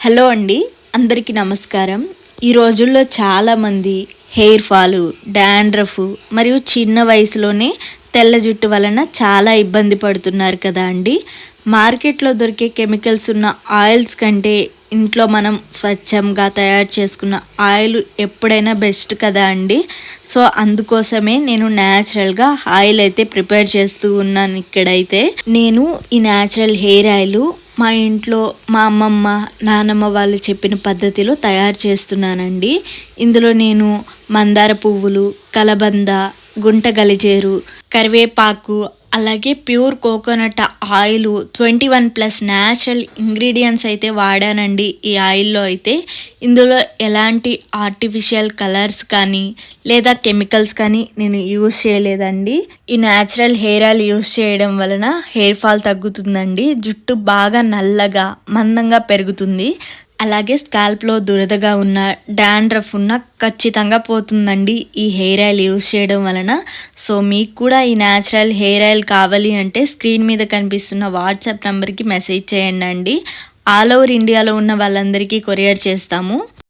Hello అండి, అందరికీ నమస్కారం. ఈ రోజుల్లో చాలామంది హెయిర్ ఫాలు, డాండ్రఫ్ మరియు చిన్న వయసులోనే తెల్ల జుట్టు వలన చాలా ఇబ్బంది పడుతున్నారు కదా అండి. మార్కెట్లో దొరికే కెమికల్స్ ఉన్న ఆయిల్స్ కంటే ఇంట్లో మనం స్వచ్ఛంగా తయారు చేసుకున్న ఆయిల్ ఎప్పుడైనా బెస్ట్ కదా అండి. సో అందుకోసమే నేను న్యాచురల్గా ఆయిల్ అయితే ప్రిపేర్ చేస్తూ ఉన్నాను. ఇక్కడైతే నేను ఈ న్యాచురల్ హెయిర్ ఆయిల్ మా ఇంట్లో మా అమ్మమ్మ నానమ్మ వాళ్ళు చెప్పిన పద్ధతిలో తయారు చేస్తున్నానండి. ఇందులో నేను మందార పువ్వులు, కలబంద, గుంట గలిజేరు, కరివేపాకు, అలాగే pure coconut oil 21+ natural ingredients అయితే వాడానండి. ఈ ఆయిల్లో అయితే ఇందులో ఎలాంటి ఆర్టిఫిషియల్ కలర్స్ కానీ లేదా కెమికల్స్ కానీ నేను యూజ్ చేయలేదండి. ఈ న్యాచురల్ హెయిర్ ఆయిల్ యూజ్ చేయడం వలన హెయిర్ ఫాల్ తగ్గుతుందండి. జుట్టు బాగా నల్లగా మందంగా పెరుగుతుంది. అలాగే స్కాల్ప్లో దురదగా ఉన్న, డాండ్రఫ్ ఉన్న ఖచ్చితంగా పోతుందండి ఈ హెయిర్ ఆయిల్ యూజ్ చేయడం వలన. సో మీకు కూడా ఈ న్యాచురల్ హెయిర్ ఆయిల్ కావాలి అంటే స్క్రీన్ మీద కనిపిస్తున్న వాట్సాప్ నెంబర్కి మెసేజ్ చేయండి అండి. ఆల్ ఓవర్ ఇండియాలో ఉన్న వాళ్ళందరికీ కొరియర్ చేస్తాము.